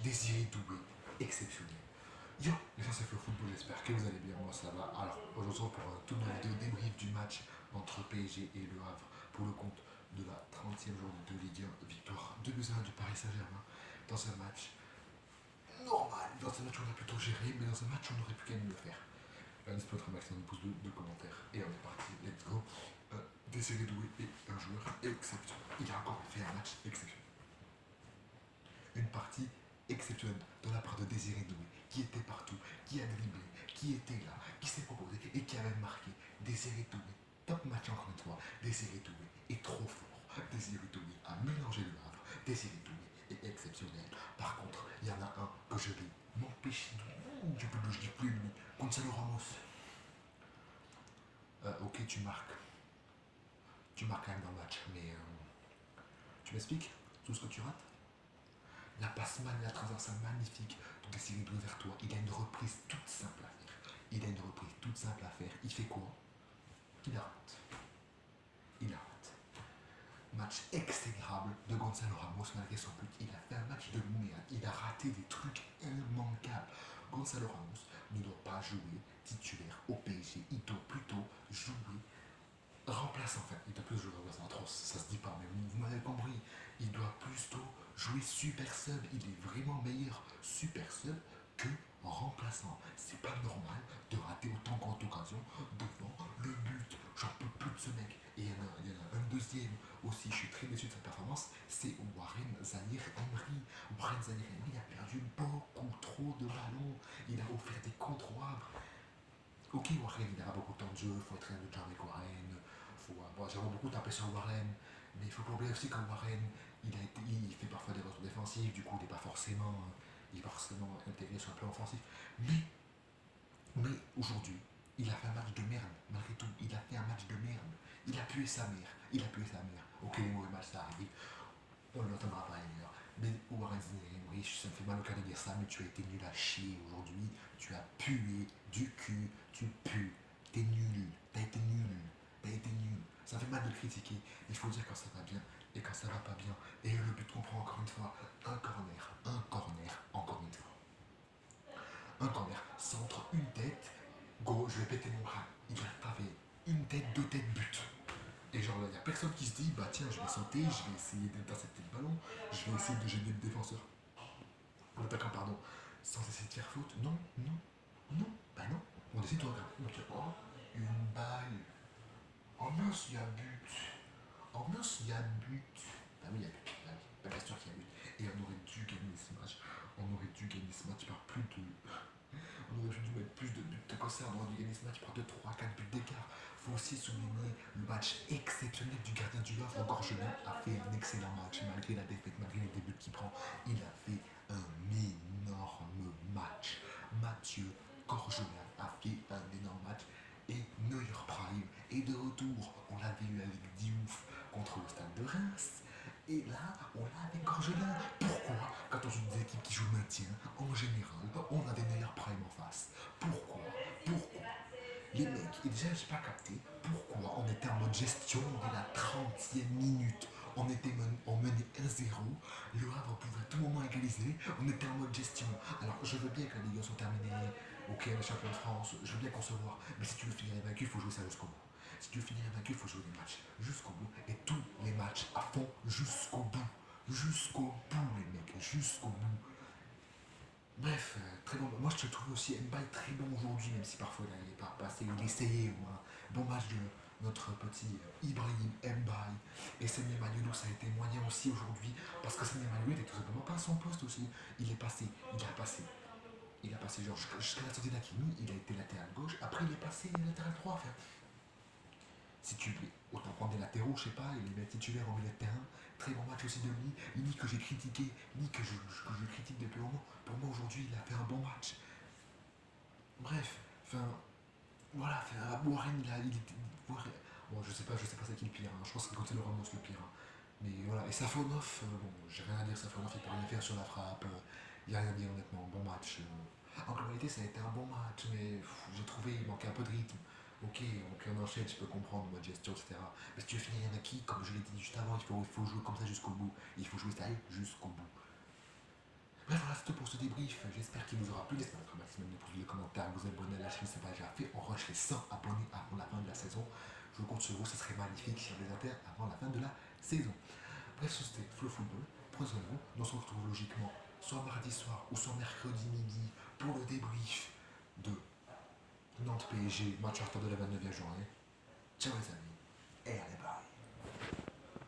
Désiré Doué, exceptionnel. Yo, les gens, c'est le football, j'espère que vous allez bien, moi ça va. Alors, aujourd'hui, pour un tout nouveau vidéo débrief du match entre PSG et Le Havre pour le compte de la 30e journée de Ligue 1, victoire 2-1 du Paris Saint-Germain dans un match normal, dans un match où on a plutôt géré, mais dans un match où on aurait pu quand même le faire. N'hésitez pas à un maximum de pouces bleus, de commentaires, et on est parti, let's go. Désiré Doué est un joueur exceptionnel. Il a encore fait un match exceptionnel. Une partie exceptionnelle de la part de Désiré Doué, qui était partout, qui a dribblé, qui était là, qui s'est proposé et qui a même marqué. Désiré Doué, top match encore une fois. Désiré Doué est trop fort. Désiré Doué a mélangé le Havre. Désiré Doué est exceptionnel. Par contre, il y en a un que je vais m'empêcher je peux le gifler lui. Gonzalo Ramos. Ok, tu marques. Tu marques quand même dans le match, mais tu m'expliques tout ce que tu rates. La passe la transversale magnifique de Désiré Doué vers toi. Il a une reprise toute simple à faire. Il a une reprise toute simple à faire. Il fait quoi? Il rate. Il rate. Match exécrable de Gonzalo Ramos malgré son but. Il a fait un match de merde. Il a raté des trucs immanquables. Gonzalo Ramos ne doit pas jouer titulaire au PSG. Il doit plutôt jouer remplaçant. Enfin, il doit plus jouer remplaçant atroce. Ça se dit pas, mais vous m'avez compris. Il doit plutôt jouer super sub. Il est vraiment meilleur super sub que remplaçant. C'est pas normal de rater autant d'occasions devant le but. J'en peux plus de ce mec. Et il y en a un deuxième aussi, je suis très déçu de sa performance, c'est Warren Zahir Emery. Warren Zahir Emery a perdu beaucoup trop de ballons. Il a offert des contre-wabres. Ok, Warren, il n'a pas beaucoup de temps de jeu, il faut être un de avec Warren. Bon, j'aimerais beaucoup taper sur Warren, mais il faut pas oublier aussi que Warren, il fait parfois des retours défensifs, du coup, il est pas forcément intégré sur le plan offensif. Mais aujourd'hui, il a fait un match de merde, malgré tout. Il a fait un match de merde. Il a pué sa mère. Il a pué sa mère. Ok, les mauvais matchs, ça arrive. On ne l'entendra pas ailleurs. Mais Warren Emery, ça me fait mal au cœur de dire ça, mais tu as été nul à chier aujourd'hui. Tu as pué du cul. Tu pues. T'es nul. T'as été nul. T'as été nul. Ça fait mal de le critiquer. Il faut dire quand ça va bien et quand ça va pas bien. Et le but qu'on prend encore une fois, un corner, encore une fois. Un corner, centre, une tête, go, je vais péter mon bras. Il a pas fait une tête, deux têtes, but. Et genre, il n'y a personne qui se dit, bah tiens, je vais sauter, je vais essayer d'intercepter le ballon, je vais essayer de gêner le défenseur. L'attaquant, pardon, sans essayer de faire faute. Non, non, non, bah non. On essaie de regarder. On dit, oh, une balle. Oh mince, il y a but. Oh mince, il y a but. Bah oui, il y a but. Bah oui, bah bien sûr qu'il y a but. Et on aurait dû gagner ce match. On aurait dû gagner ce match par plus de. On aurait dû mettre plus de buts de concert, on aurait dû gagner ce match par 2, 3, 4 buts d'écart. Il faut aussi souligner le match exceptionnel du gardien du Havre. Encore Gelin a fait un excellent match, malgré la défaite, malgré les débuts qu'il prend. Il a fait un énorme match. Mathieu Corgelin a fait un énorme match. Et Neuer Prime est de retour. On l'avait eu avec Diouf contre le stade de Reims. Et là, on l'a avec Corgelin. Pourquoi, quand on joue des équipes qui jouent le maintien, en général, on a des meilleurs primes en face? Pourquoi? Les mecs, et déjà, j'ai pas capté pourquoi on était en mode gestion dès la 30e minute. On menait 1-0, le Havre pouvait à tout moment égaliser, on était en mode gestion. Alors, je veux bien que la Ligue 1 soit terminée, ok, le champion de France, je veux bien concevoir, mais si tu veux finir vaincu, il faut jouer ça jusqu'au bout. Si tu veux finir vaincu, il faut jouer les matchs jusqu'au bout, et tous les matchs à fond jusqu'au bout. Jusqu'au bout, les mecs, jusqu'au bout. Bref, très bon. Moi, je te trouve aussi Mbaye très bon aujourd'hui, même si parfois il n'est pas passé, il essayait. Voilà. Bon match de notre petit Ibrahim Mbaye. Et Seny Manyolo, ça a été moyen aussi aujourd'hui, parce que Seny Manyolo n'était tout simplement pas à son poste aussi. Il a passé genre jusqu'à la sortie d'Akimi, il a été latéral gauche, après il est passé latéral droit. Enfin, si tu veux, autant prendre des latéraux, je sais pas, et les mettre titulaires en milieu de terrain. Très bon match aussi de Ni que j'ai critiqué, Ni que je critique depuis un moment. Pour moi aujourd'hui, il a fait un bon match. Bref, enfin, voilà, Warren, il était. Bon, je sais pas c'est qui le pire, hein. Je pense que c'est Gonzalo Ramos le pire. Hein. Mais voilà, et Safonov, bon, j'ai rien à dire, Safonov, il peut rien faire sur la frappe. Il n'y a rien à dire honnêtement, bon match. En globalité, ça a été un bon match, mais j'ai trouvé il manquait un peu de rythme. Ok, on enchaîne, je peux comprendre, mode gestion, etc. Mais si tu veux finir un acquis, comme je l'ai dit juste avant, il faut jouer comme ça jusqu'au bout. Il faut jouer ça jusqu'au bout. Bref, voilà, tout pour ce débrief. J'espère qu'il vous aura plu. N'hésitez pas à mettre un maximum de pouces bleus, de commentaires, vous abonner à la chaîn si ce n'est pas déjà fait. On rush les 100 abonnés avant la fin de la saison. Je compte sur vous, ce serait magnifique si on les atteint avant la fin de la saison. Bref, c'était Flow Football. Prenez soin de vous. On se retrouve logiquement soit mardi soir ou soit mercredi midi pour le débrief de Nantes PSG, match en retard de la 29e journée. Ciao les amis.